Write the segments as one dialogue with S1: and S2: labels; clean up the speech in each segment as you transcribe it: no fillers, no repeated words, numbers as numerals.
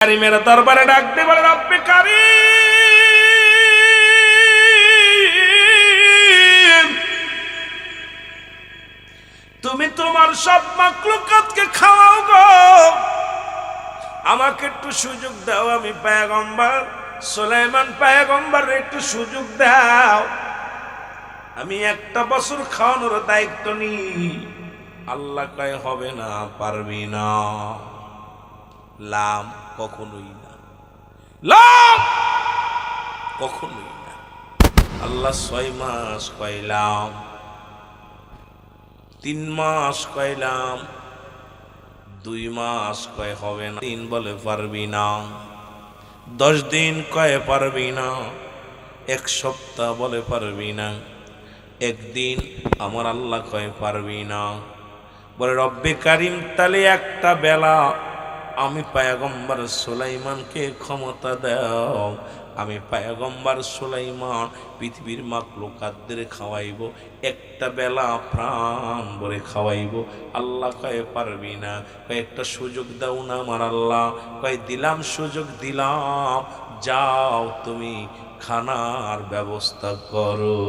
S1: কারিমের দরবারে ডাক দিয়ে বলে, রব্বে কারীম, তুমি তোমার সব মাখলুকাতকে খাওয়াও গো, আমাকে একটু সুযোগ দাও। আমি পয়গম্বর সুলাইমান পয়গম্বরের একটু সুযোগ দাও, আমি একটা বছর খাওয়ানোর দায়িত্ব নিই। আল্লাহ কয়, হবে না, পারবি না। লাম, কখনোই না, লাম কখনোই না। আল্লাহ 6 মাস কইলাম, 3 মাস কইলাম, 2 মাস কয় হবে না, 3 বলে পারবি না, 10 দিন কয় পারবি না, 1 সপ্তাহ বলে পারবি না, 1 দিন। আমার আল্লাহ কয় পারবি না। বলে, রব্বে কারিম, তাহলে একটা বেলা আমি পয়গম্বর সুলাইমানকে ক্ষমতা দাও, আমি পয়গম্বর সুলাইমান পৃথিবীর মাখলুকাতদের খাওয়াইব, একটা বেলা প্রাণ ভরে খাওয়াইব। আল্লাহ কয় পারবি না। কয়েকটা সুযোগ দাও না আমার আল্লাহ। কয় দিলাম, সুযোগ দিলাম, যাও তুমি খানার ব্যবস্থা করো।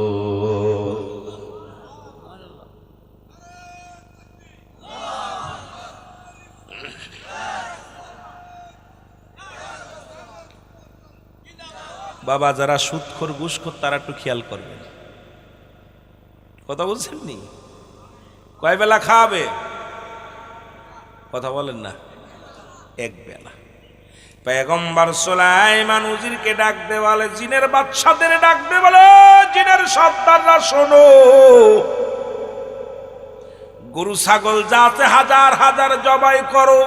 S1: বাবা, যারা সুদখোর ঘুষখোর তারা একটু খেয়াল করবেন, কথা বলছেন নি? কয় বেলা খাওয়াবে? কথা বলেন না, 1 বেলা। পয়গম্বর সুলাইমান উজিরকে ডাক দে বলে, জিনের বাদশাদের ডাক দে বলে, জিনের সর্দাররা শোনো, গরু ছাগল যা আছে হাজার হাজার জবাই করো,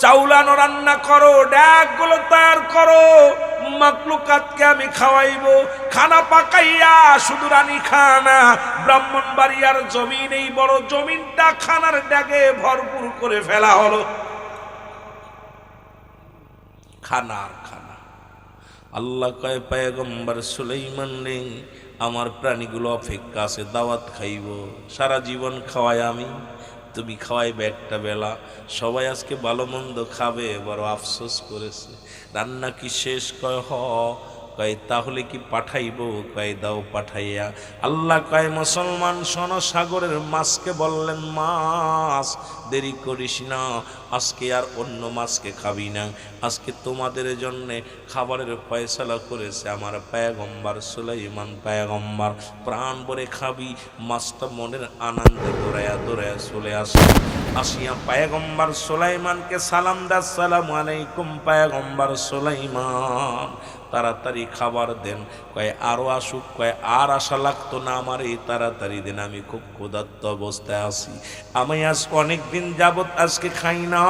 S1: চাউলানো রান্না করো, ড্যাকগুলো তৈয়ার করো, মাখলুকাতকে আমি খাওয়াইবো। খানা পাকাইয়া শুধু রানী খানা, ব্রাহ্মণবাড়িয়ার জমিন, এই বড় জমিনটা খানার ড্যাগে ভরপুর করে ফেলা হলো। খানার খানা। আল্লাহ কয়, পয়গম্বর সুলাইমান রে, আমার প্রাণীগুলো অপেক্ষা আছে, দাওয়াত খাইব, সারা জীবন খাওয়াই আমি, তুমি খাওয়াইবে একটা বেলা। সবাই আজকে ভালো মন্দ খাবে, বড় আফসোস করেছে। রান্না কি শেষ? কয় হ। কয় তাহলে কি পাঠাইব? কয় দাও পাঠাইয়া। আল্লাহ কয়, মুসলমান শোনো, সাগরের মাছকে বললেন, মাছ দেরি করিস না, আজকে আর অন্য মাছকে খাবি না, আজকে তোমাদের জন্যে খাবারের ফয়সালা করেছে আমার পয়গম্বর সুলাইমান পয়গম্বর, প্রাণ ভরে খাবি। মাছটা মনের আনন্দে দৌড়ায়া দৌড়ায়া চলে আসে, আসিয়া পয়গম্বর সুলাইমানকে সালাম দা, আসসালামু আলাইকুম পয়গম্বর সুলাইমান, তাড়াতাড়ি খাবার দেন। কয় আরো আসুক। কয় আর আশা লাগতো না আমার, এই তাড়াতাড়ি দেন, আমি খুব ক্ষুধার্ত অবস্থায় আছি, আমি আজ অনেকদিন যাবত আজকে খাই না,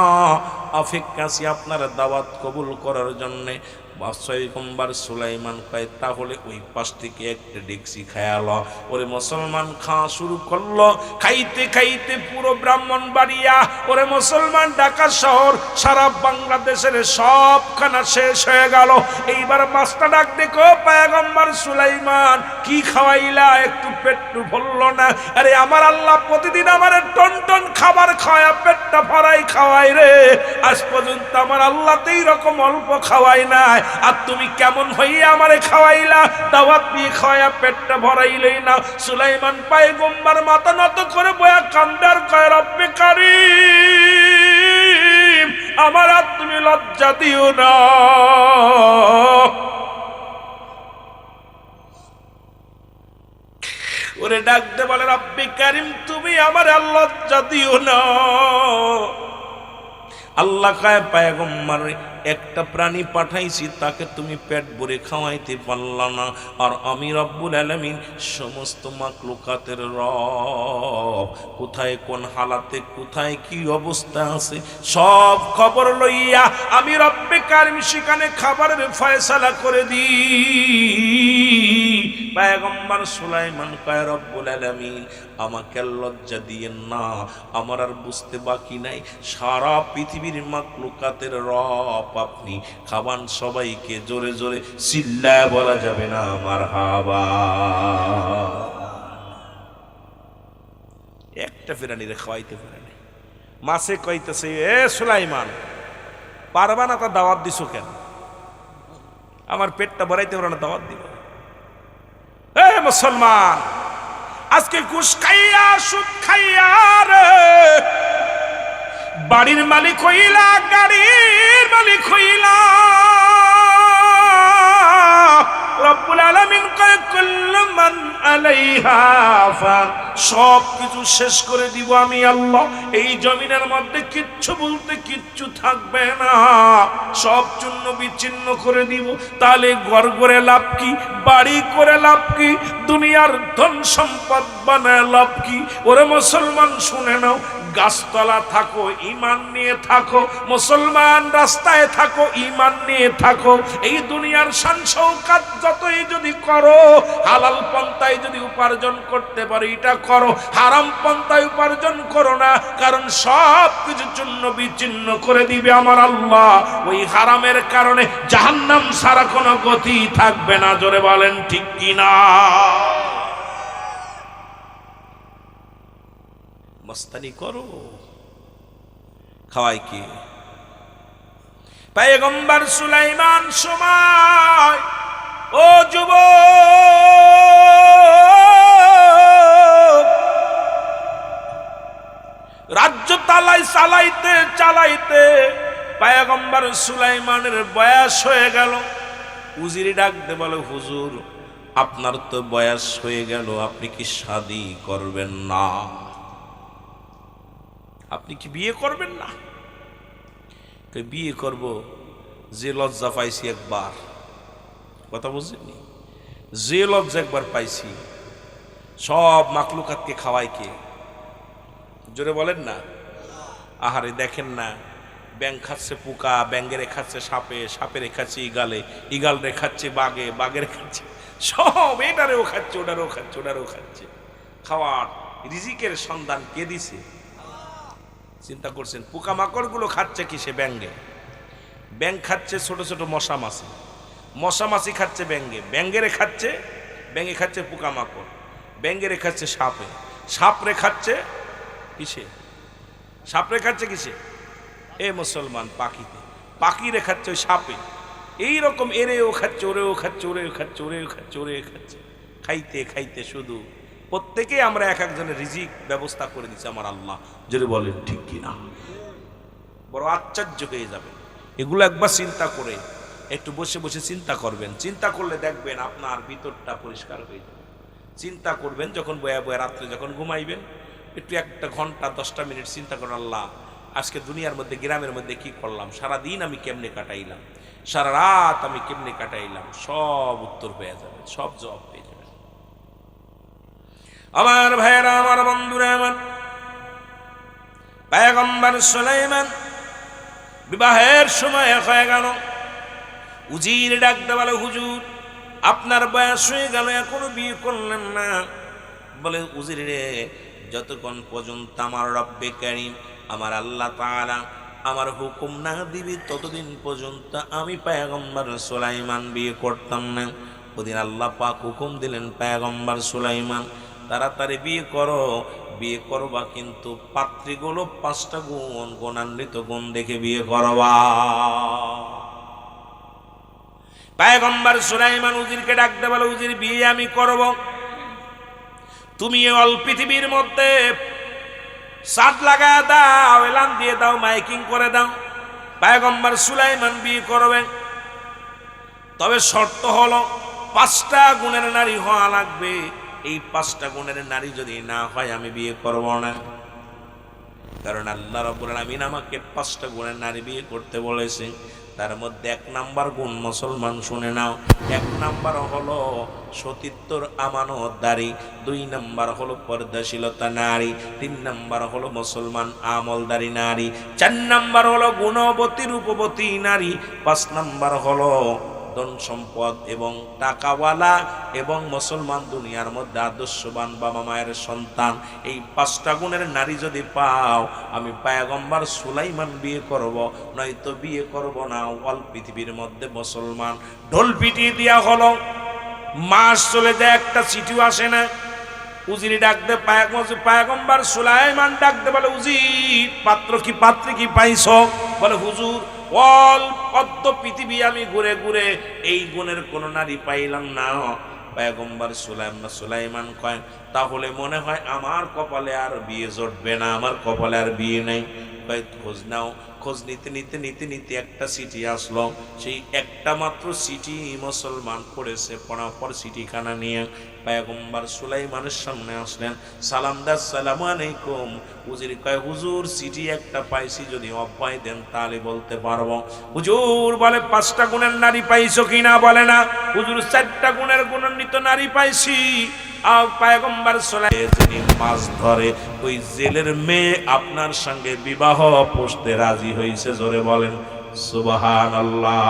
S1: অপেক্ষা আছি আপনার দাওয়াত কবুল করার জন্যে। পয়গম্বর সুলাইমান কয় তাহলে ওই পাশ থেকে একটা ডেকসি খায়াল। ওরে মুসলমান খাওয়া শুরু করলো, খাইতে খাইতে পুরো ব্রাহ্মণবাড়িয়া, ওরে মুসলমান ঢাকা শহর, সারা বাংলাদেশের সব খানা শেষ হয়ে গেল। এইবার মাছটা ডাক দেখো, পয়গম্বর সুলাইমান কি খাওয়াইলা? একটু পেটটু ভরলো না? আরে আমার আল্লাহ প্রতিদিন আমার টন টন খাবার খাওয়া, পেটটা ভরাই খাওয়াই রে, আজ পর্যন্ত আমার আল্লাহ তো এইরকম অল্প খাওয়াই নাই, আর তুমি কেমন হইয়া আমারে খাওয়াইলা? দাওয়াত দিয়ে খাওয়া পেটটা ভরাইলেই না। সুলাইমান পয়গম্বর মাথা নত করে বয়া কান্দার কয়, রব্বে কারীম, আমার আর তুমি লজ্জা দিও না। ওরে ডাকতে বলে, রব্বে কারীম, তুমি আমার আর লজ্জা দিও না। আল্লাহ কয়, পয়গম্বর একটা প্রাণী পাঠাইছি, তাকে তুমি পেট ভরে খাওয়াইতে পারলা না, আর আমি রব্বুল আলামিন সমস্ত মাখলুকাতের রব, কোথায় কোন হালাতে কোথায় কি অবস্থা আছে সব খবর লইয়া আমি রব্বে কারীম সেখানে খাবারের ফয়সালা করে দিই। পয়গম্বর সুলাইমান কয়, রব্বুল আলামিন আমাকে লজ্জা দিয়েন না, আমার আর বুঝতে বাকি নাই, সারা পৃথিবীর মাখলুকাতের রব আপনি, খাবান সবাইকে। জোরে জোরে চিল্লায় বলা যাবে না মারহাবা। একটা ফেরানি রে খাওয়াইতে পারে না। মাছে কইতেছে, এ সুলাইমান, পারবা না, তা দাওয়াত দিছো কেন? আমার পেটটা ভরাইতে পারো না, দাওয়াত দিব? এ মুসলমান, আজকে ঘুষ খাইয়া সুদ খাইয়া রে বাড়ির মালিক হইলা, গাড়ির মালিক হইলা। রব্বুল আলামিন কয় কুল্লু মান আলাইহা ফান, সব কিছু শেষ করে দিব আমি আল্লাহ। এই জমিনের মধ্যে কিচ্ছু বলতে কিচ্ছু থাকবে না, সব চূর্ণ বিচ্ছিন্ন করে দিব। তাহলে ঘর করে লাভ কি, বাড়ি করে লাভ কি, দুনিয়ার ধন সম্পদ বানায় লাভ কি? ওরে মুসলমান শুনে নাও, গাছতলা থাকো ঈমান নিয়ে থাকো, মুসলমান রাস্তায় থাকো ঈমান নিয়ে থাকো। এই দুনিয়ার শান শৌকত যতই যদি করো, হালাল পন্থায় যদি উপার্জন করতে পারো এটা করো, হারাম পন্থায় উপার্জন করো না, কারণ সব কিছু চূর্ণ বিচ্ছিন্ন করে দিবে আমার আল্লাহ। ওই হারামের কারণে জাহান্নাম ছাড়া কোনো গতি থাকবে না। জোরে বলেন ঠিক কিনা? মস্তানি করো, খাওয়াই কি? পয়গম্বর সুলাইমান সময়, ও যুবক, রাজ্য চালাইতে চালাইতে পয়গম্বর সুলাইমানের বয়স হয়ে গেল। উজিরি ডাকতে বলে, হুজুর আপনার তো বয়স হয়ে গেল, আপনি কি শাদী করবেন না? আপনি কি বিয়ে করবেন না? বিয়ে করব, যে লজ্জা পাইছি একবার, কথা বুঝেননি? যে লজ্জা একবার পাইছি, সব মাকলুকাতকে খাওয়াই কে? জোরে বলেন না। আহারে দেখেন না, ব্যাং খাচ্ছে পোকা, ব্যাঙ্গেরে খাচ্ছে সাপে, সাপেরে খাচ্ছে ইগালে, ইগালরে খাচ্ছে বাঘে, বাঘের খাচ্ছে সব, এটারেও খাচ্ছে, ওটারেও খাচ্ছে, ওটারেও খাচ্ছে। খাওয়ার রিজিকের সন্ধান কে দিছে? চিন্তা করছেন? পোকামাকড় গুলো খাচ্ছে কি? সে ব্যাঙ্গে। ব্যাং খাচ্ছে ছোট ছোট মশা মাছি, মশা মাছি খাচ্ছে ব্যাঙ্গে, ব্যাঙ্গেরে খাচ্ছে, ব্যাঙ্গে খাচ্ছে পোকামাকড়, ব্যাঙ্গেরে খাচ্ছে সাপে, সাপরে খাচ্ছে কিসে? সাপরে খাচ্ছে কিসে? এ মুসলমান পাখিতে, পাখিরে খাচ্ছে ওই সাপে। এইরকম এরেও খাচ্ছে, ওরেও খাচ্ছে, ওরেও খাচ্ছে, ওরেও খাচ্ছে, ওরেও খাচ্ছে, খাইতে খাইতে শুধু প্রত্যেকে আমরা এক একজনের রিজিক ব্যবস্থা করে দিচ্ছে আমার আল্লাহ। যদি বলেন ঠিক কিনা? বড় আশ্চর্য হয়ে যাবে। এগুলো একবার চিন্তা করে, একটু বসে বসে চিন্তা করবেন। চিন্তা করলে দেখবেন আপনার ভিতরটা পরিষ্কার হয়ে যাবে। চিন্তা করবেন যখন বয়া বয়া রাত্রে যখন ঘুমাইবেন, একটু একটা ঘন্টা 10টা মিনিট চিন্তা করেন, আল্লাহ আজকে দুনিয়ার মধ্যে গ্রামের মধ্যে কি করলাম, সারা দিন আমি কেমনে কাটাইলাম, সারা রাত আমি কেমনে কাটাইলাম, সব উত্তর পেয়ে যাবে, সব জবাব পেয়ে যাবে। আমার ভাইয়েরা, আমার বন্ধুরা, আমার পয়গম্বর সুলাইমান বিবাহের সময় হয়ে গেল। উজির ডাকতে বলে, হুজুর আপনার বয়স হয়ে গেল, এখনো বিয়ে করলেন না। বলে, উজির রে, যতক্ষণ পর্যন্ত আমার রব্বে কারীম, আমার আল্লাহ তাআলা আমার হুকুম না দিবি, ততদিন পর্যন্ত আমি পয়গম্বর সুলাইমান বিয়ে করতাম না। ওদিন আল্লাহ পাক হুকুম দিলেন, পয়গম্বর সুলাইমান তাড়াতাড়ি বিয়ে করো। বিয়ে করবা কিন্তু পাত্রীগুলো 5টা গুণ, গুণান্বিত গুণ দেখে বিয়ে করবা। পয়গম্বর সুলাইমান উজিরকে ডাকতে বলে, উজির বিয়ে আমি করব, তুমি অল পৃথিবীর মধ্যে সাদ লাগা দাও, এলান দিয়ে দাও, মাইকিং করে দাও, পয়গম্বর সুলাইমান বিয়ে করবে। তবে শর্ত হলো 5টা গুণের নারী হওয়া লাগবে। এই 5টা গুণের নারী যদি না হয় আমি বিয়ে করব না। কারণ আল্লাহ রাব্বুল আলামিন আমাকে 5টা গুণের নারী বিয়ে করতে বলেছে। তার মধ্যে 1 নাম্বার গুণ মুসলমান শুনে নাও, 1 নাম্বার হলো সতীত্বর আমানতদারি, 2 নাম্বার হলো পর্দাশীলতা নারী, 3 নাম্বার হলো মুসলমান আমলদারি নারী, 4 নাম্বার হলো গুণবতী রূপবতী নারী, 5 নাম্বার হলো ধন সম্পদ এবং টাকাওয়ালা এবং মুসলমান দুনিয়ার মধ্যে আদর্শবান বাবা মায়ের সন্তান। এই 5টা গুণের নারী যদি পাও, আমি পয়গম্বর সুলাইমান বিয়ে করব, নয়তো বিয়ে করব না। অল পৃথিবীর মধ্যে মুসলমান ঢোল পিটিয়ে দেওয়া হলো, মাস চলে যায়, একটা চিঠিও আসে না। উজির ডাকতে পয়গম্বর সুলাইমান ডাকতে বলে, উজির পাত্র কি পাত্রী কি পাইছ? বলে, হুজুর অল পদ্ম পৃথিবী আমি ঘুরে ঘুরে এই গুণের কোন নারী পাইলাম না। পয়গম্বর সুলাইমান কয় তাহলে মনে হয় আমার কপালে আর বিয়ে জুটবে না, আমার কপালে আর বিয়ে নেই। কয় খোঁজ নাও। খোঁজ নিতে নিতে নিতে নিতে একটা চিঠি আসলো। সেই একটা মাত্র চিঠি মুসলমান পড়েছে। পড়ার পর চিঠিখানা নিয়ে পয়গম্বর সুলাইমানের সামনে আসলেন। সালাম দা, আসসালামু আলাইকুম। হুজুর কয় হুজুর চিঠি একটা পাইছি, যদি অব্যয় দেন তাহলে বলতে পারবো। হুজুর বলে 5টা গুণের নারী পাইছো কিনা? বলে না। হুজুর 4টা গুণের গুণান্বিত নারী পাইছি। আর পয়গম্বর সুলাইমান মাছ ধরে ওই জেলের মেয়ে আপনার সঙ্গে বিবাহ পোষতে রাজি হয়েছে। জোরে বলেন সুবহানাল্লাহ।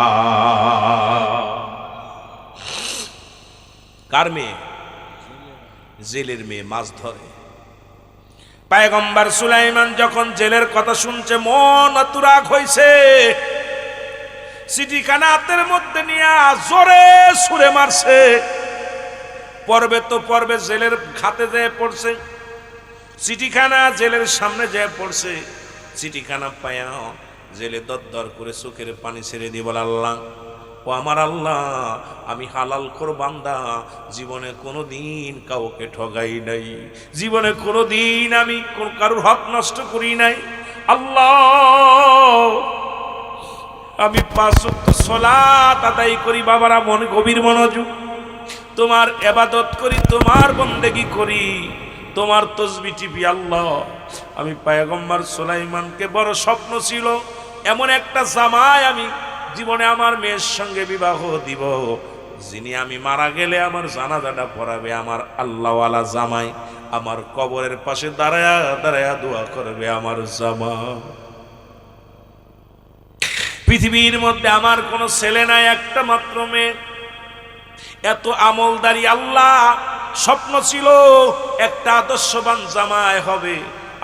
S1: কার মেয়ে? জেলের মেয়ে মাছ ধরে। পয়গম্বর সুলাইমান যখন জেলের কথা শুনছে মন অতুরাগ হইছে। চিঠিখানা হাতের মধ্যে নিয়ে জোরে সুরে মারছে। পর্বে তো পর্বে জেলের খাতে যেয়ে পড়ছে। চিঠিখানা জেলের সামনে যেয়ে পড়ছে। চিঠিখানা পায়া জেলে দরদর করে চোখের পানি ছেড়ে দিয়ে বলে আল্লাহ, ও আমার আল্লাহ, আমি হালাল খোর বান্দা, জীবনে কোনোদিন কাউকে ঠগাই নাই, জীবনে কোনোদিন আমি কারোর হক নষ্ট করি নাই। আল্লাহ, আমি 5 ওয়াক্ত সালাত আদায় করি বাবারা, মনে গভীর মনোযোগ, তোমার ইবাদত করি, তোমার বন্দেগী করি, তোমার তাসবিহ টিপি। আল্লাহ, আমি পয়গম্বর সুলাইমানকে বড় স্বপ্ন ছিল এমন একটা জামাই আমি জীবনে আমার মেয়ের সঙ্গে বিবাহ দিব, যিনি আমি মারা গেলে আমার জানাজাটা পড়াবে, আমার আল্লাহওয়ালা জামাই, আমার কবরের পাশে দাঁড়ায়া দাঁড়ায়া দোয়া করবে আমার জামাই। পৃথিবীর মধ্যে আমার কোনো ছেলে নাই, একটা মাত্র মেয়ে। এত আমলদারি আল্লাহ, স্বপ্ন ছিল একটা আদর্শবান জামাই হবে।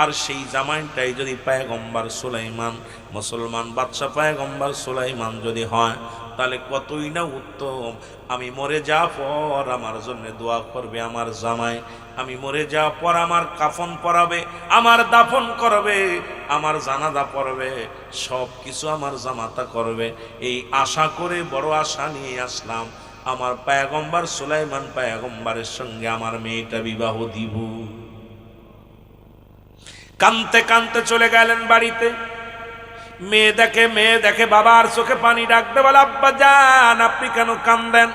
S1: আর সেই জামাইটাই যদি পয়গম্বর সুলাইমান, মুসলমান বাদশা পয়গম্বর সুলাইমান যদি হয়, তাহলে কতই না উত্তম। আমি মরে যাওয়ার পর আমার জন্য দোয়া করবে আমার জামাই, আমি মরে যাওয়ার পর আমার কাফন পরাবে, আমার দাফন করবে, আমার জানাজা পড়বে, সব কিছু আমার জামাতা করবে। এই আশা করে, বড় আশা নিয়ে আসলাম আমার পয়গম্বর সুলাইমান পয়গম্বরের সঙ্গে আমার মেয়েটা বিবাহ দিব। কানতে কানতে চলে গেলেন বাড়িতে। মেয়ে দেখে বাবার চোখে পানি, ডাকতে বলে আব্বা জান, আপনি কেন কান্দেন?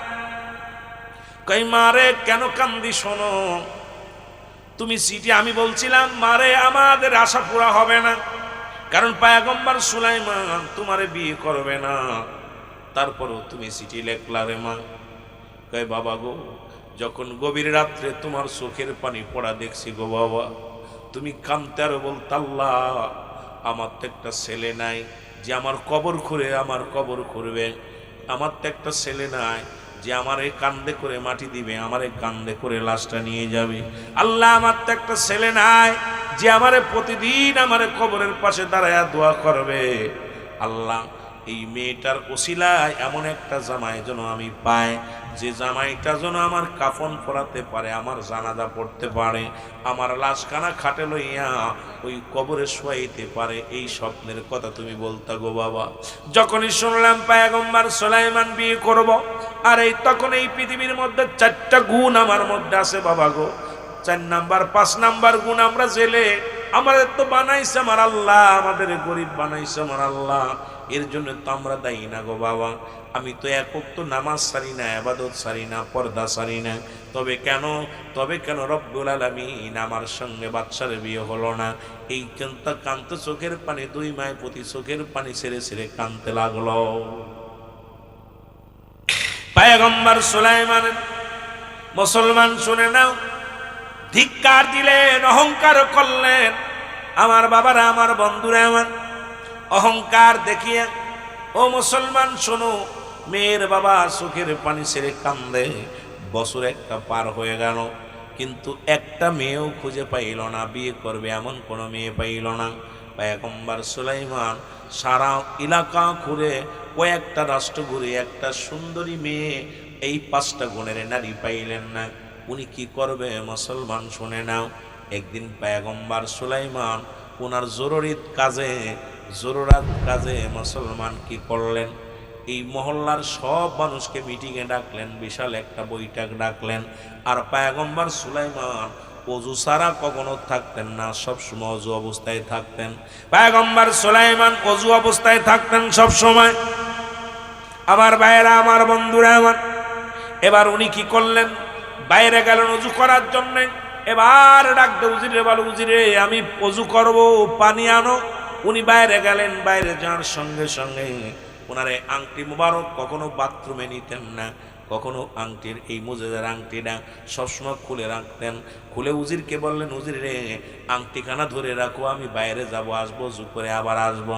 S1: কই মারে কেন কান্দি? শোনো, তুমি চিঠি, আমি বলছিলাম মারে আমাদের আশা পুরা হবে না, কারণ পয়গম্বর সুলাইমান তোমারে বিয়ে করবে না, তারপরও তুমি চিঠি লেখলা রে মা। কয় বাবা গো, যখন গভীর রাত্রে তোমার চোখের পানি পড়া দেখছি গো বাবা, তুমি কাঁদতে আর বলতে আল্লাহ, আমার তো একটা ছেলে নাই যে আমার কবর খুঁড়ে আমার কবর খুঁড়বে, আমার তো একটা ছেলে নাই যে আমারে কান্দে করে মাটি দিবে, আমারে কান্দে করে লাশটা নিয়ে যাবে। আল্লাহ, আমার তো একটা ছেলে নাই যে আমারে প্রতিদিন আমারে কবরের পাশে দাঁড়ায়া দোয়া করবে। আল্লাহ, এই মেয়েটার ওসিলায় এমন একটা জামাই যেন আমি পাই, যে জামাইটা যেন আমার কাফন পরাতে পারে, আমার জানাজা পড়তে পারে, আমার লাশখানা খাটে লইয়া ওই কবরে শোয়াইতে পারে। এই স্বপ্নের কথা তুমি বলতা গো বাবা। যখনই শুনলাম পয়গম্বর সুলাইমান বিয়ে করব, আর এই তখন এই পৃথিবীর মধ্যে 4টা গুণ আমার মধ্যে আছে বাবা গো। 4 নাম্বার 5 নাম্বার গুণ আমরা জেলে, আমাদের তো বানাইছে আমার আল্লাহ, আমাদের গরিব বানাইছে আমার আল্লাহ, এর জন্য তো আমরা দায়ী না গো বাবা। আমি তো এক ওয়াক্ত নামাজ সারি না, ইবাদত সারি না, পর্দা সারি না, তবে কেন রব্বুল আলামিন আমার সঙ্গে বাদশার বিয়ে হলো না? এই কানতে চোখের পানি, 2 মায় প্রতি চোখের পানি ছেড়ে ছেড়ে কানতে লাগলো। পয়গম্বর সুলাইমান, মুসলমান শুনে নাও, ধিক্কার দিলেন, অহংকার করলেন। আমার বাবারা, আমার বন্ধুরা, আমার অহংকার দেখিয়ে, ও মুসলমান শোনো, মেয়ের বাবা চোখের পানি ছেড়ে কান্দে। বছর একটা পার হয়ে গেল, কিন্তু একটা মেয়েও খুঁজে পাইল না, বিয়ে করবে এমন কোনো মেয়ে পাইল না। পয়গম্বর সুলাইমান সারা এলাকা ঘুরে, কয়েকটা রাষ্ট্র ঘুরে, একটা সুন্দরী মেয়ে, এই 5টা গুণের নারী পাইলেন না। উনি কি করবে মুসলমান শুনে নাও। একদিন পয়গম্বর সুলাইমান ওনার জরুরি কাজে জরুরাত কাজে মুসলমান কি করলেন, এই মহল্লার সব মানুষকে মিটিংয়ে ডাকলেন, বিশাল একটা বৈঠক ডাকলেন। আর পয়গম্বর সুলাইমান অজু ছাড়া কখনো থাকতেন না, সবসময় অজু অবস্থায় থাকতেন। পয়গম্বর সুলাইমান অজু অবস্থায় থাকতেন সব সময়। আমার ভাইয়েরা, আমার বন্ধুরা আমার, এবার উনি কি করলেন, বাইরে গেলেন অজু করার জন্য। এবার ডাকতে উজিরে, বলো উজিরে আমি অজু করব, পানি আনো। উনি বাইরে গেলেন, বাইরে যাওয়ার সঙ্গে সঙ্গে ওনারে আংটি মুবারক কখনো বাথরুমে নিতেন না, কখনো আংটির এই মুজেদার আংটিটা সবসময় খুলে রাখতেন। খুলে উজিরকে বললেন, উজির রে আংটিখানা ধরে রাখো, আমি বাইরে যাব, আসবো, অজু করে আবার আসবো।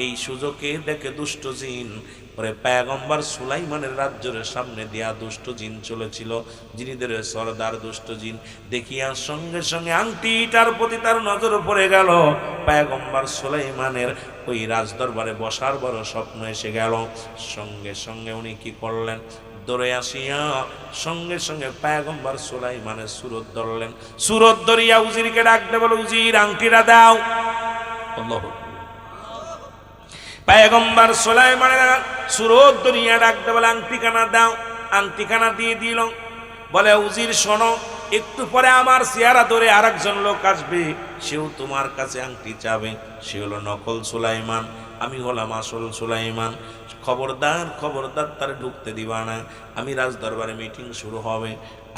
S1: এই সুযোগে দেখে দুষ্ট জিন, পরে পয়গম্বর সুলাইমানের রাজ্যের সামনে দিয়া দুষ্ট জিন চলেছিল, জিনিদের সরদার দুষ্ট জিন দেখিয়ার সঙ্গে সঙ্গে আংটিটার প্রতি তার নজর পড়ে গেল। পয়গম্বর সুলাইমানের ওই রাজদরবারে বসার বড় স্বপ্ন এসে গেল। সঙ্গে সঙ্গে উনি কি করলেন, দৌড়ে আসিয়া সঙ্গে সঙ্গে পয়গম্বর সুলাইমানের সুরত ধরলেন। সুরত ধরিয়া উজিরকে ডাকতে বলে, উজির আংটিটা দাও। আল্লাহু পয়গম্বর সুলাইমানের সুরত ধরিয়া ডাকতে বলে, আংটিখানা দাও। আংটিখানা দিয়ে দিল। বলে, উজির শোনো, একটু পরে আমার চেহারা ধরে আরেকজন লোক আসবে, সেও তোমার কাছে আংটি চাবে। সে হলো নকল সুলাইমান, আমি হলাম আসল সুলাইমান। খবরদার খবরদার তারে ঢুকতে দিবা না, আমি রাজদরবারে মিটিং শুরু হবে।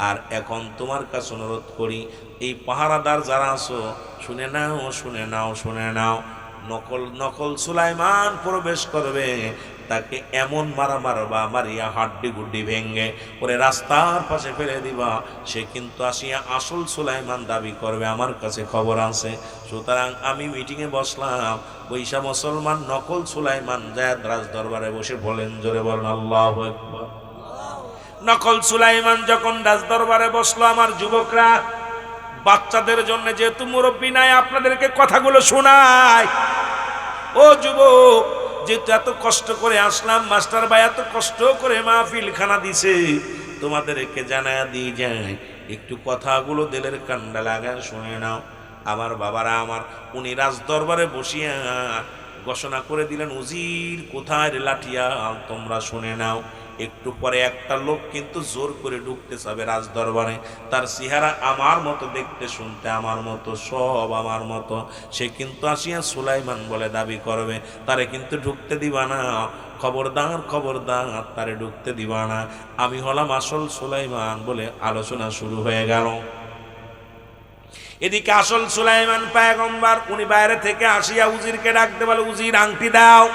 S1: আর এখন তোমার কাছে অনুরোধ করি, এই পাহারাদার যারা আছো, শুনে নাও, শুনে নাও, শুনে নাও। নকল সুলাইমান প্রবেশ করবে, তাকে এমন মারবা, মারিয়া হাড্ডি গুড্ডি ভেঙ্গে ওরে রাস্তার পাশে ফেলে দিবা। সে কিন্তু আসিয়া আসল সুলাইমান দাবি করবে, আমার কাছে খবর আছে। সুতরাং আমি মিটিংয়ে বসলাম, বৈশা মুসলমান নকল সুলাইমান জায়দ রাজ দরবারে বসে বলেন, জোরে বলেন আল্লাহু আকবার। নকল সুলাইমান যখন রাজ দরবারে বসলো, আমার যুবকরা, বাচ্চাদের জন্য যেহেতু মুরব্বী নাই, আপনাদেরকে কথাগুলো শোনায়। ও যুবক, যেহেতু এত কষ্ট করে আসলাম, মাস্টার ভাই এত কষ্ট করে মাহফিল খানা দিছে, তোমাদেরকে জানায়া দিয়ে যায়, একটু কথাগুলো দিলের কান্ডা লাগায় শুনে নাও। আমার বাবারা আমার, উনি রাজ দরবারে বসিয়া ঘোষণা করে দিলেন, উজির কোথায় রে লাঠিয়া, তোমরা শুনে নাও। একটু পরে একটা লোক কিন্তু জোর করে ঢুকতে চাবে রাজ দরবারে। তার চেহারা আমার মতো, দেখতে শুনতে আমার মতো, সব আমার মতো। সে কিন্তু আসিয়া সুলাইমান বলে দাবি করবে, তারে কিন্তু ঢুকতে দিবা না। খবরদার খবরদার, তারে ঢুকতে দিবা না, আমি হলাম আসল সুলাইমান বলে আলোচনা শুরু হয়ে গেল। এদিকে আসল সুলাইমান পয়গম্বর, উনি বাইরে থেকে আসিয়া উজিরকে ডাকতে বলে, উজির আংটি দাও।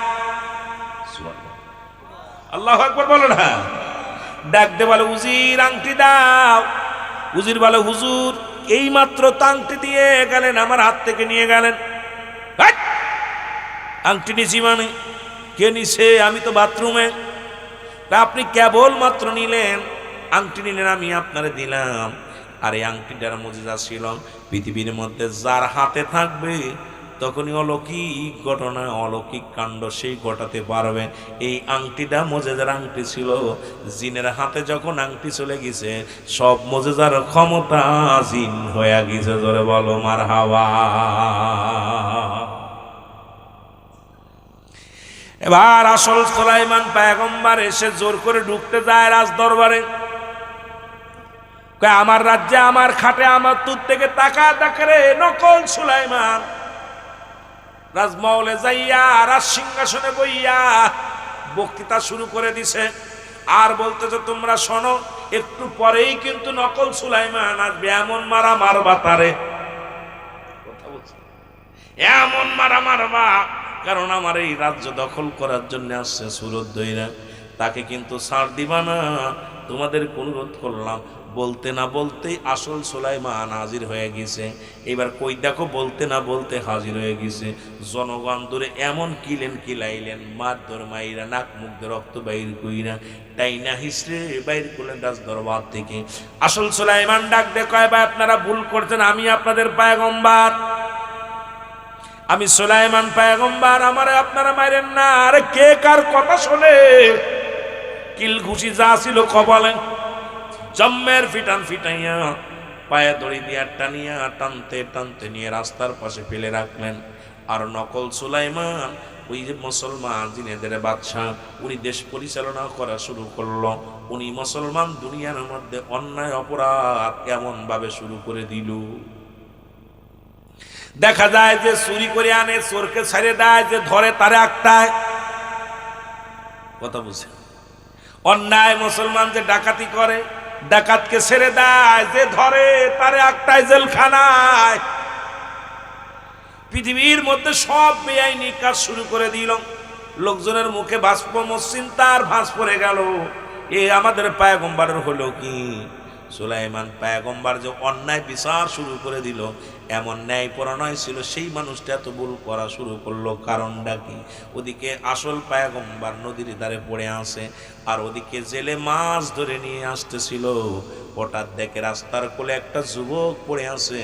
S1: আল্লাহু আকবার বলো না। ডাকতে বলে, উজির আংটি দাও। উজির বলে, হুজুর এই মাত্র আংটি দিয়ে গেলেন, আমার হাত থেকে নিয়ে গেলেন। আংটি নিছি মানে? কে নিছে? আমি তো বাথরুমে। আপনি কেবল মাত্র নিলেন, আংটি নিলেন, আমি আপনারে দিলাম। আর এই আংটিটার মুজিজা ছিল, পৃথিবীর মধ্যে যার হাতে থাকবে তখনই অলৌকিক ঘটনা, অলৌকিক কাণ্ড সেই ঘটাতে পারবে। এই আংটিটা মুজিজার আংটি ছিল। জিনের হাতে যখন আংটি চলে গেছে, সব মুজিজার ক্ষমতা জিন হয়ে গেছে। জোরে বলো মারহাবা। এবার আসল সুলাইমান পয়গম্বর এসে জোর করে ঢুকতে যায় রাজ দরবারে। আমার রাজ্যে, আমার খাটে, আমার তুর থেকে তাকা রে নকল সুলাইমান রাজমহলে যাইয়া রাজ সিংহাসনে বইয়া বক্তৃতা শুরু করে দিছে। আর বলতেছে, তোমরা শোনো, একটু পরেই কিন্তু নকল সুলাইমান আসবে, এমন মারা মারবা তারে। কথা বলছে, এমন মারা মারবা, কারণ আমার এই রাজ্য দখল করার জন্য আসছে সুরত দইরা, তাকে কিন্তু ছাড় দিবা না। তোমাদের অনুরোধ করলাম। বলতে না বলতেই আসল সুলাইমান হাজির হয়ে গেছে। এবার কই দেখো, বলতে না বলতে হাজির হয়ে গেছে। জনগণ ধরে এমন কিলাইলেন, মারধর মাইরা, নাক মুখ দিয়ে রক্ত বাইর কইরা, টাইনা হিসড়ে বাইর করলেন রাজ দরবার থেকে। আসল সুলাইমান ডাক দিয়ে কয়, ভাই আপনারা ভুল করছেন, আমি আপনাদের পয়গম্বর, আমি সুলাইমান পয়গম্বর, আমারে আপনারা মাইরেন না। আরে কে কার কথা শোনে? কিল ঘুষি যা ছিল কপালে, জম্মের ফিটান ফিটাইয়া পায়ে দড়ি দিয়া টানিয়া টানতে টানতে নিয়ে রাস্তার পাশে ফেলে রাখলেন। আর নকল সুলাইমান ওই যে মুসলমান জিনেদের বাদশা, উনি দেশ পরিচালনা করা শুরু করলো। উনি মুসলমান দুনিয়ার মধ্যে অন্যায় অপরাধ এমন ভাবে শুরু করে দিল, দেখা যায় যে চুরি করে আনে চোরকে ছেড়ে দেয়, যে ধরে তারে আটকায়। কথা বুঝে? অন্যায় মুসলমান যে ডাকাতি করে ডাকাতকে ছেড়ে দেয়, যে ধরে তারে আটকায় জেলখানায়। পৃথিবীর মধ্যে সব বেআইনি কাজ শুরু করে দিল। লোকজনের মুখে বাষ্প মসৃণতার ভাঁজ পড়ে গেল। এ আমাদের পয়গম্বরের হলো কি? সুলাইমান পয়গম্বর যে অন্যায় বিচার শুরু করে দিল, এমন ন্যায়পরায়ণ ছিল, সেই মানুষটা এত ভুল করা শুরু করলো, কারণটা কি? ওদিকে আসল পয়গম্বর নদীর ধারে পড়ে আছে, আর ওদিকে জেলে মাছ ধরে নিয়ে আসতেছিল। হঠাৎ দেখে রাস্তার কোলে একটা যুবক পড়ে আছে,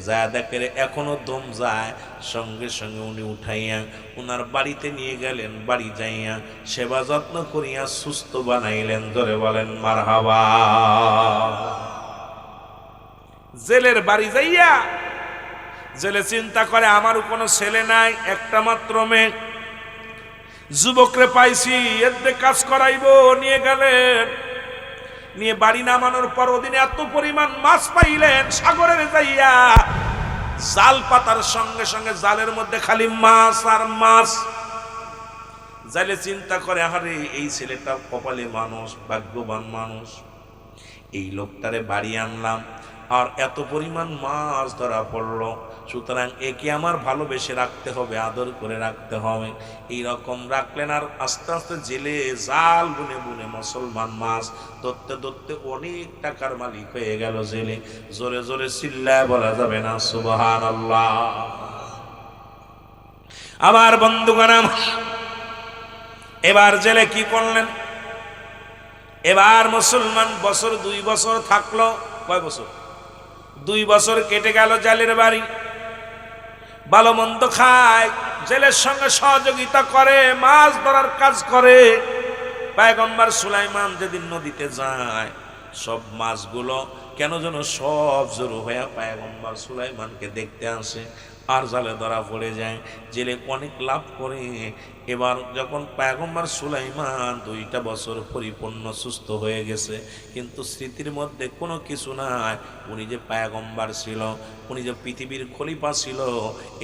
S1: যা দেখে এখনো দম যায়। সঙ্গে সঙ্গে উনি উঠাইয়া উনার বাড়িতে নিয়ে গেলেন। বাড়ি যাইয়া সেবা যত্ন করিয়া সুস্থ বানাইলেন। ধরে বলেন মারহাবা। জেলের বাড়ি যাইয়া জেলে চিন্তা করে আমারও কোনো ছেলে নাই, একটা মাত্র মেয়ে, যুবকরে পাইছি, এর কাজ করাইবো। নিয়ে গেলেন। নিয়ে বাড়ি নামানোর পর ওদিনে এত পরিমাণ মাছ পাইলেন সাগরের যাইয়া, জাল পাতার সঙ্গে সঙ্গে জালের মধ্যে খালি মাছ আর মাছ। জালে চিন্তা করে, আরে এই ছেলেটা কপালে মানুষ, ভাগ্যবান মানুষ, এই লোকটারে বাড়ি আনলাম আর এত পরিমাণ মাছ ধরা পড়লো, সুতরাং একে আমার ভালোবেসে রাখতে হবে, আদর করে রাখতে হবে। এইরকম রাখলেন। আর আস্তে আস্তে জেলে জাল বুনে বুনে মুসলমান মাছ ধরতে ধরতে অনেক টাকার মালিক হয়ে গেল জেলে। জোরে জোরে চিল্লায় বলা যাবে না সুবহানাল্লাহ। আমার বন্ধুগণ, এবার জেলে কি করলেন? এবার মুসলমান বছর 2 বছর থাকলো। কয় বছর? 2 বছর কেটে গেল। জেলের বাড়ি, ভালো মন্দ খায়, জেলের সঙ্গে সহযোগিতা করে, মাছ ধরার কাজ করে। পয়গম্বর সুলাইমান যেদিন নদীতে যায়, সব মাছগুলো কেন যেন সব জড়ো হয়ে পয়গম্বর সুলাইমানকে দেখতে আসে, আর জালে ধরা পড়ে যায়। জেলে অনেক লাভ করে। এবার যখন পয়গম্বর সুলাইমান 2টা বছর পরিপূর্ণ সুস্থ হয়ে গেছে, কিন্তু স্মৃতির মধ্যে কোনো কিছু নাই। উনি যে পয়গম্বর ছিল, উনি যে পৃথিবীর খলিফা ছিল,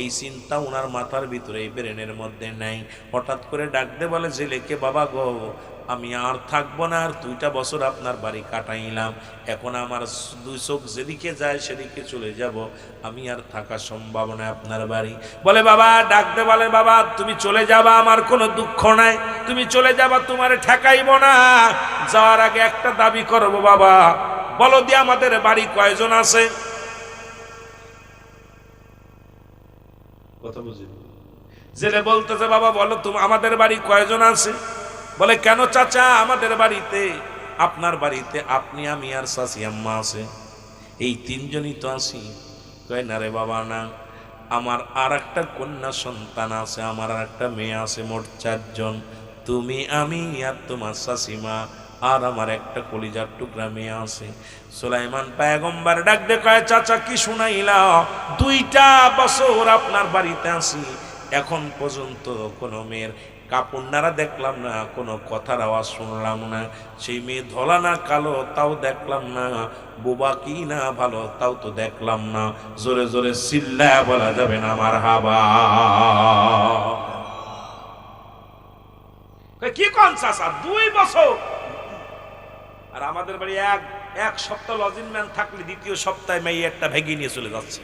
S1: এই চিন্তা উনার মাথার ভিতরে, এই ব্রেনের মধ্যে নাই। হঠাৎ করে ডাক দে বলে জেলেকে, বাবা গো, আমি আর থাকবো না, আর 2টা বছর আপনার বাড়ি কাটাইলাম, এখন আমার 2 চোখ যেদিকে যায় সেদিকে চলে যাব, আমি আর থাকা সম্ভব না আপনার বাড়ি। বলে বাবা, ডাকতে বলে, বাবা তুমি চলে যাবা, আমার কোনো দুঃখ নাই, তুমি চলে যাবা, তোমার ঠেকাইব না। যাওয়ার আগে একটা দাবি করবো, বাবা বলো দিয়ে আমাদের বাড়ি কয়জন আছে? কথা বুঝি? জেলে বলতেছে, বাবা বলো তুমি আমাদের বাড়ি কয়জন আছে? বলে কেন চাচা, আমাদের বাড়িতে, আপনার বাড়িতে আপনি, আমি আর চাচি আম্মা আছে, এই 3 জনই তো আছি। কয় না রে বাবা, না, আমার আর একটা কন্যা সন্তান আছে, আমার আর একটা মেয়ে আছে, মোট 4 জন। তুমি, আমি আর তোমার চাচিমা, আর আমার একটা কলিজার টুকরা মেয়ে আছে। সুলাইমান পয়গম্বর ডাক দে কয়, চাচা কি শুনাইলা? 2টা বছর আপনার বাড়িতে আছি, এখন পর্যন্ত কোনো মেয়ের কাপড় নাড়া দেখলাম না, কোনো কথার আওয়াজ শুনলাম না। সেই মেয়ে ধলা না কালো তাও দেখলাম না, বোবা কি না ভালো তাও তো দেখলাম না। জোরে জোরে চিল্লায়া বলা যাবে না মারহাবা। কি কোন চাচা 2 বছর? আর আমাদের বাড়ি এক সপ্তাহ লজিং ম্যান থাকলে 2য় সপ্তাহে মেয়ে একটা ভেগে নিয়ে চলে যাচ্ছে।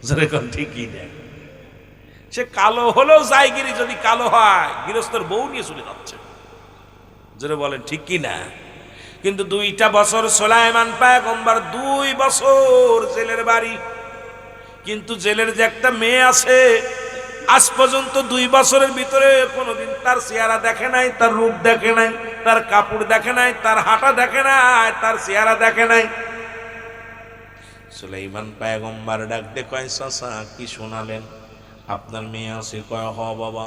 S1: জোরে কোন ঠিকই দেখ, সে কালো হলেও জায়গিরি, যদি কালো হয় গৃহস্থর বউ নিয়ে চলে যাচ্ছে। জোরে বলেন ঠিক কি না? কিন্তু 2টা বছর সুলাইমান পয়গম্বর 2 বছর জেলের বাড়ি, কিন্তু জেলের যে একটা মেয়ে আছে, আজ পর্যন্ত 2 বছরের ভিতরে কোনোদিন তার চেহারা দেখে নাই, তার রূপ দেখে নাই, তার কাপড় দেখে নাই, তার হাঁটা দেখে নাই, তার চেহারা দেখে নাই। সুলাইমান পয়গম্বর ডাক দে কয়, চাচা কি শোনালেন? আপনার মেয়ে আছে? কয় হ বাবা,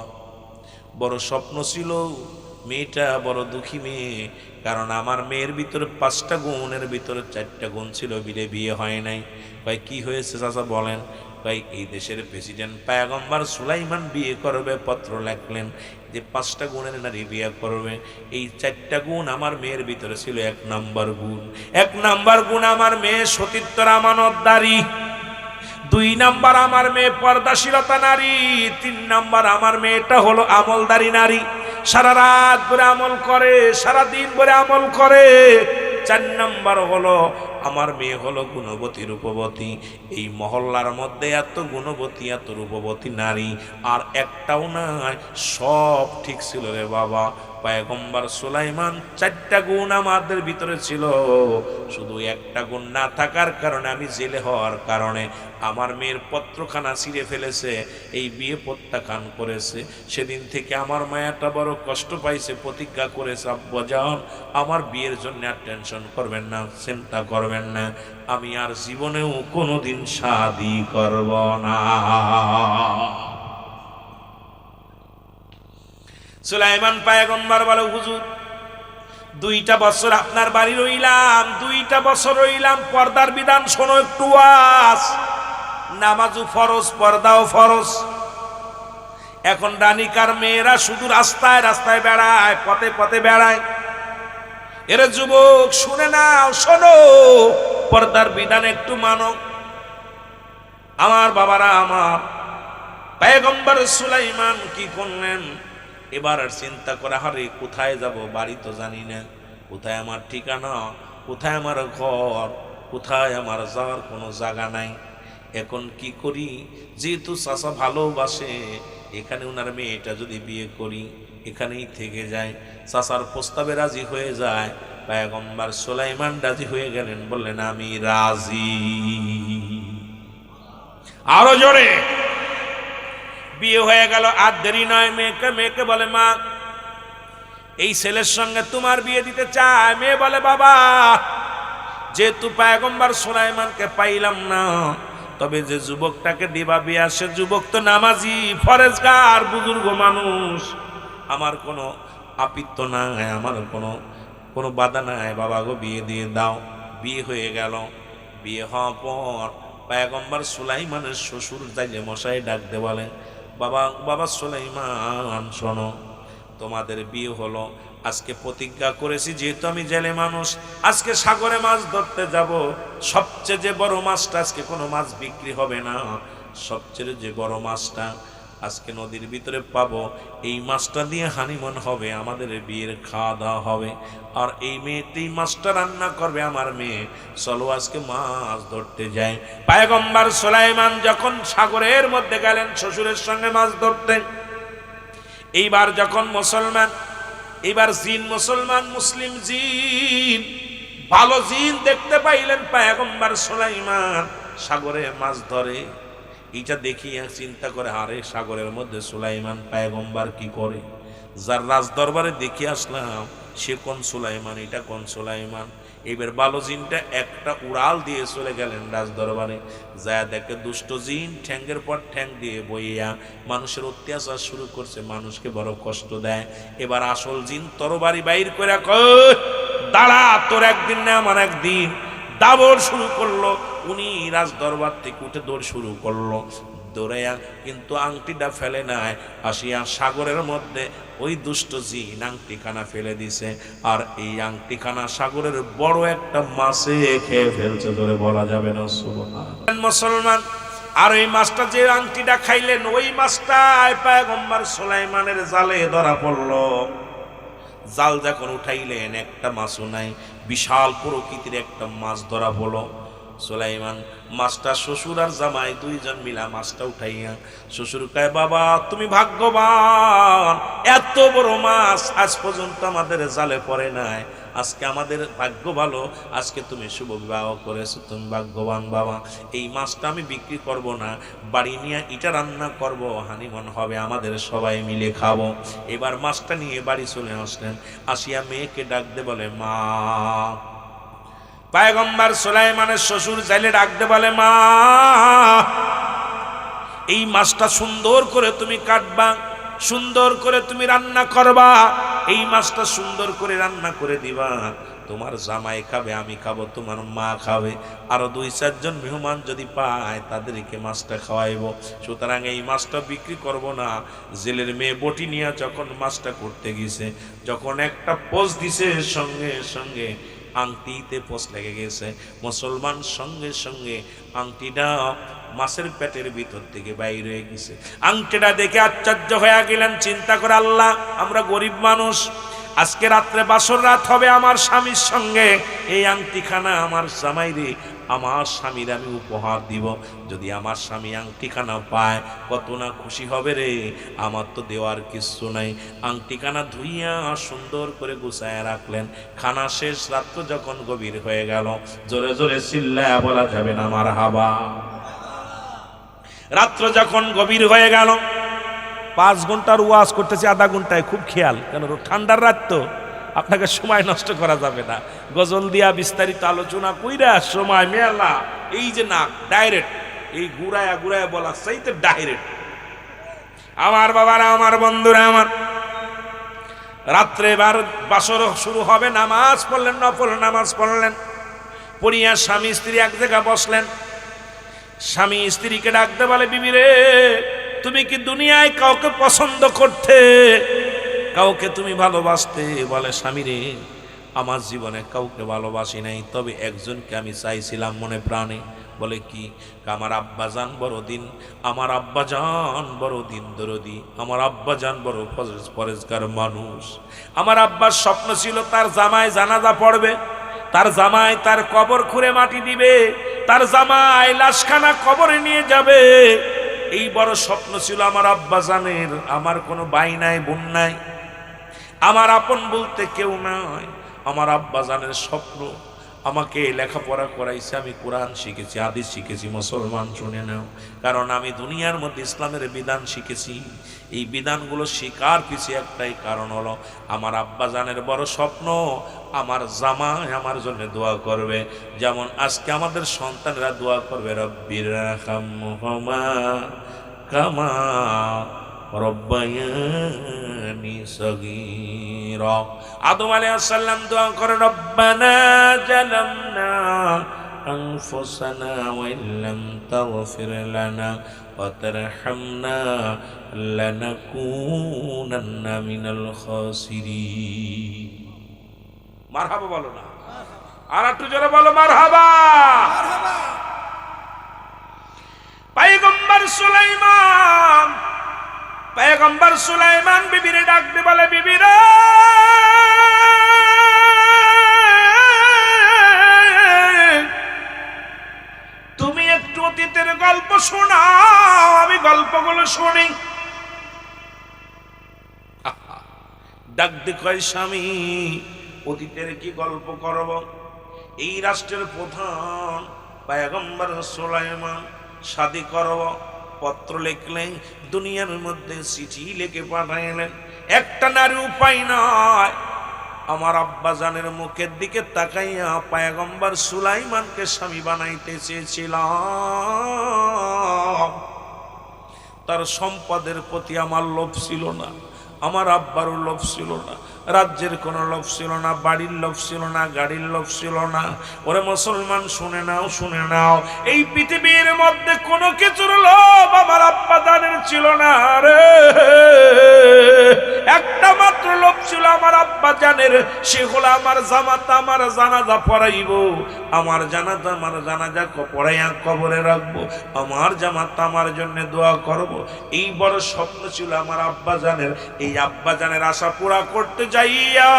S1: বড় স্বপ্ন ছিল, মেয়েটা বড় দুঃখী মেয়ে, কারণ আমার মেয়ের ভিতরে 5টা গুণের ভিতরে 4টা গুণ ছিল, বিয়ে হয় নাই। কয় কি হয়েছে চাচা বলেন? তাই এই দেশের প্রেসিডেন্ট পয়গম্বর সুলাইমান বিয়ে করবে, পত্র লেখলেন যে 5টা গুণের নারী বিয়ে করবে। এই 4টা গুণ আমার মেয়ের ভিতরে ছিল। 1 নাম্বার গুণ, 1 নাম্বার গুণ আমার মেয়ে সতীত্বর আমানতদারি। 2 নাম্বার আমার মেয়ে পর্দাশীলতা নারী। 3 নাম্বার আমার মেয়েটা হলো আমলদারি নারী, সারা রাত ধরে আমল করে, সারা দিন ধরে আমল করে। 4 নাম্বার হলো আমার মেয়ে হলো গুণবতী রূপবতী। এই মহল্লার মধ্যে এত গুণবতী এত রূপবতী নারী আর একটাও নাই, সব ঠিক ছিল রে বাবা। পয়গম্বর সুলাইমান 4টা গুণ আমাদের ভিতরে ছিল, শুধু 1টা গুণ না থাকার কারণে, আমি জেলে হওয়ার কারণে আমার মেয়ের পত্রখানা ছিঁড়ে ফেলেছে, এই বিয়ে প্রত্যাখ্যান করেছে। সেদিন থেকে আমার মায়াটা বড় কষ্ট পাইছে, প্রতিজ্ঞা করেছে আব্বাজান আমার বিয়ের জন্য আর টেনশন করবেন না, চিন্তা করবেন না, আমি আর জীবনেও কোনোদিন শাদী করব না। সুলাইমান পয়গম্বর বলে হুজুর 2টা বছর আপনার বাড়ি রইলাম, 2টা বছর রইলাম, পর্দার বিধান শোনো একটু। নামাজও ফরজ, পর্দাও ফরজ। এখন রানিকার মেয়েরা শুধু রাস্তায় রাস্তায় বেড়ায়, পথে পথে বেড়ায়। এরা যুবক শুনে নাও, শোনো, পর্দার বিধান একটু মানো। আমার বাবারা, আমার পয়গম্বর সুলাইমান কি করলেন? এবার আর চিন্তা করা, হারে কোথায় যাব, বাড়ি তো জানি না, কোথায় আমার ঠিকানা, কোথায় আমার ঘর, কোথায় আমার যাওয়ার কোনো জায়গা নাই। এখন কি করি? যেহেতু চাচা ভালোবাসে, এখানে ওনার মেয়েটা যদি বিয়ে করি, এখানেই থেকে যায়। চাচার প্রস্তাবে রাজি হয়ে যায়। পয়গম্বর সুলাইমান রাজি হয়ে গেলেন, বললেন আমি রাজি। আরো জোরে। বিয়ে হয়ে গেল, আর দেরি নয়। মেয়েকে বলে মা এই ছেলের সঙ্গে তোমার বিয়ে দিতে চায়। মেয়ে বলে বাবা যেহেতু পয়গম্বর সুলাইমানকে পাইলাম না, তবে যে যুবকটাকে দিবা বিয়া সে যুবক তো নামাজি, ফরেজগার, বুজুর্গ মানুষ, আমার কোনো আপিত্য নাই, আমার কোনো বাধা নাই, বাবা গো বিয়ে দিয়ে দাও। বিয়ে হয়ে গেল। বিয়ে হওয়ার পর পয়গম্বর সুলাইমানের শ্বশুর যাইলে মশাই ডাকতে বলেন, বাবা সুলাইমান শোনো, তোমাদের বিয়ে হলো, আজকে প্রতিজ্ঞা করেছি যেহেতু আমি জেলে মানুষ, আজকে সাগরে মাছ ধরতে যাব। সবচেয়ে যে বড় মাছটা, আজকে কোনো মাছ বিক্রি হবে না, সবচেয়ে যে বড় মাছটা আজকে নদীর ভিতরে পাবো, এই মাছটা দিয়ে হানিমুন হবে, আমাদের বিয়ের খাওয়া দাওয়া হবে। আর এই মেয়েতেই মাছটা রান্না করবে আমার মেয়ে। চলো আজকে মাছ ধরতে যাই। পয়গম্বর সুলাইমান যখন সাগরের মধ্যে গেলেন শ্বশুরের সঙ্গে মাছ ধরতে, এইবার যখন মুসলমান, এইবার জিন মুসলমান, মুসলিম জিন, ভালো জিন দেখতে পাইলেন পয়গম্বর সুলাইমান সাগরে মাছ ধরে। এটা দেখিয়া চিন্তা করে, আরে সাগরের মধ্যে সুলাইমান পয়গম্বর কি করে? যার রাজ দরবারে দেখে আসলাম সে কোন সুলাইমান, এটা কোন সুলাইমান? এবার ভালো জিনটা একটা উড়াল দিয়ে চলে গেলেন রাজ দরবারে। যা দেখে দুষ্ট জিন ঠ্যাঙ্গের পর ঠ্যাং দিয়ে বইয়া মানুষের অত্যাচার শুরু করছে, মানুষকে বড় কষ্ট দেয়। এবার আসল জিন তরবারি বাইর করে কয়, দাঁড়া, তোর একদিন না আমার একদিন। দাবড় শুরু করলো। উনি রাজ দরবার থেকে উঠে দৌড় শুরু করলো। দৌড়াইয়া কিন্তু আংটিটা ফেলে নাই, আসিয়া সাগরের মধ্যে ওই দুষ্ট জিন আংটিখানা ফেলে দিছে। আর এই আংটিখানা সাগরের বড় একটা মাছে খেয়ে ফেলছে, ধরে বলা যাবে না সুবহান। মুসলমান আর ওই মাছটা, যে আংটিটা খাইলেন, ওই মাছটাই পয়গম্বর সুলাইমানের জালে ধরা পড়লো। জাল যখন উঠাইলেন একটা মাছও নাই, বিশাল প্রকৃতির একটা মাছ ধরা পড়লো। সুলাইমান মাছটা, শ্বশুর আর জামাই দুইজন মিলা মাছটা উঠাইয়া শ্বশুর কয়, বাবা তুমি ভাগ্যবান, এত বড় মাছ আজ পর্যন্ত আমাদের জালে পড়ে নাই, আজকে আমাদের ভাগ্য ভালো, আজকে তুমি শুভ বিবাহ করেছো, তুমি ভাগ্যবান বাবা। এই মাছটা আমি বিক্রি করব না, বাড়ি নিয়ে ইটা রান্না করব, হানিমুন হবে, আমাদের সবাই মিলে খাবো। এবার মাছটা নিয়ে বাড়ি চলে আসলেন। আসিয়া মেয়েকে ডাকতে বলে, মা। পয়গম্বর সুলাইমানের শ্বশুর চাইলে ডাকতে বলে, মা এই মাছটা সুন্দর করে তুমি কাটবা, সুন্দর করে তুমি রান্না করবা, এই মাছটা সুন্দর করে রান্না করে দিবা, তোমার জামাই খাবে, আমি খাবো, তোমার মা খাবে, আরো 2-4 জন মেহমান যদি পায় তাদেরকে মাছটা খাওয়াইব। সুতরাং এই মাছটা বিক্রি করব না। জেলের মেয়ে বটি নিয়ে যখন মাছটা করতে গেছে, যখন একটা পোস্ট দিছে, সঙ্গে সঙ্গে আংটিতে পোস্ট লেগে গেছে। মুসলমান সঙ্গে সঙ্গে আংটিটা মাছের পেটের ভিতর থেকে বাইরে হয়ে গেছে। আংটিটা দেখে আশ্চর্য হয়ে গেলেন, চিন্তা করে, আল্লাহ, আমরা গরিব মানুষ, আজকে রাত্রে বাসর রাত হবে আমার স্বামীর সঙ্গে, এই আংটিখানা আমার জামাইরে, আমার স্বামীর আমি উপহার দিব। যদি আমার স্বামী আংটিখানা পায় কত না খুশি হবে রে, আমার তো দেওয়ার কিছু নাই। আংটিখানা ধুইয়া সুন্দর করে গুছায় রাখলেন। খানা শেষ, রাত্র যখন গভীর হয়ে গেল, জোরে জোরে চিল্লায়া বলা যাবে না মারহাবা। রাত্র যখন গভীর হয়ে গেল, 5 ঘন্টার ওয়াজ করতেছি, আধা ঘন্টায় খুব খেয়াল, কেন ঠান্ডার রাত তো, আপনাকে সময় নষ্ট করা যাবে না। গজল দিয়া বিস্তারিত আলোচনা কইরা সময় মেলা, এই যে না ডাইরেক্ট, এই ঘুরায়া ঘুরায়া বলা চাইতে ডাইরেক্ট। আমার বাবারা, আমার বন্ধুরা, আমার রাত্রে এবার বাসর শুরু হবে, নামাজ পড়লেন, নফল নামাজ পড়লেন, পড়িয়া স্বামী স্ত্রী এক জায়গায় বসলেন। স্বামী স্ত্রীকে ডাকতে বলে, বিবি রে, তুমি কি দুনিয়ায় কাউকে পছন্দ করতে, কাউকে তুমি ভালোবাসতে? বলে, স্বামী রে, আমার জীবনে কাউকে ভালোবাসি নাই, তবে একজনকে আমি চাইছিলাম মনে প্রাণে। বলে কি? আমার আব্বাজান বড় দিন, আমার আব্বাজান বড় দিন দরদি, আমার আব্বাজান বড় পরেজগার মানুষ। আমার আব্বার স্বপ্ন ছিল তার জামাই জানাজা পড়বে, তার জামাই তার কবর খুঁড়ে মাটি দিবে, তার জামাই লাশখানা কবরে নিয়ে যাবে। এই বড় স্বপ্ন ছিল আমার আব্বাজানের। আমার কোনো ভাই নাই, বোন নাই, আমার আপন বলতে কেউ নাই। আমার আব্বাজানের স্বপ্ন, আমাকে লেখাপড়া করাইছে, আমি কোরআন শিখেছি, হাদিস শিখেছি। মুসলমান শুনে নাও, কারণ আমি দুনিয়ার মধ্যে ইসলামের বিধান শিখেছি। এই বিধানগুলো শেখার পিছিয়ে একটাই কারণ হলো, আমার আব্বাজানের বড় স্বপ্ন আমার জামাই আমার জন্য দোয়া করবে। যেমন আজকে আমাদের সন্তানরা দোয়া করবে, রব্বির রাহমহুমা কামা রব্বায়ানি সগীরা। আদম আলাইহিস সালাম দোয়া করেন, রব্বানা জালামনা আনফুসানা ওয়া ইল্লাম তাগফির লানা ওয়া তারহামনা লানাকুনান্না মিনাল খাসিরিন। মারহাবা বলো না, আর একটু জোরে বলো মারহাবা। পয়গম্বর সুলাইমান, পয়গম্বর সুলাইমান বিবিরে ডাকতে বলে, বিবিরা, তুমি একটু অতীতের গল্প শোনাও, আমি গল্পগুলো শুনি। ডাক দেখয়, স্বামী, অতীতের কি গল্প করব? এই রাষ্ট্রের প্রধান পয়গম্বর সুলাইমান শাদী করব, পত্র লিখলেন, দুনিয়ার মধ্যে চিঠি লিখে পাঠাইলেন। একটা নারী উপায় নয়, আমার আব্বাজানের মুখের দিকে তাকাইয়া পয়গম্বর সুলাইমানকে স্বামী বানাইতে চেয়েছিলাম। তার সম্পদের প্রতি আমার লোভ ছিল না, আমার আব্বারও লোভ ছিল না, রাজ্যের কোনো লোভ ছিল না, বাড়ির লোভ ছিল না, গাড়ির লোভ ছিল না। ওরে মুসলমান, শুনে নাও, শুনে নাও, এই পৃথিবীর মধ্যে কোনো কিছুর লোভ আমার আব্বাজানের ছিল না রে। একটা মাত্র লোভ ছিল আমার আব্বাজানের, সে হলো আমার জামাতা আমার জানাজা পড়াইব, আমার জানাজা পড়াইয়া কবরে রাখবো, আমার জামাতা আমার জন্য দোয়া করব। এই বড় স্বপ্ন ছিল আমার আব্বাজানের। এই আব্বাজানের আশা পুরা করতে যাইয়া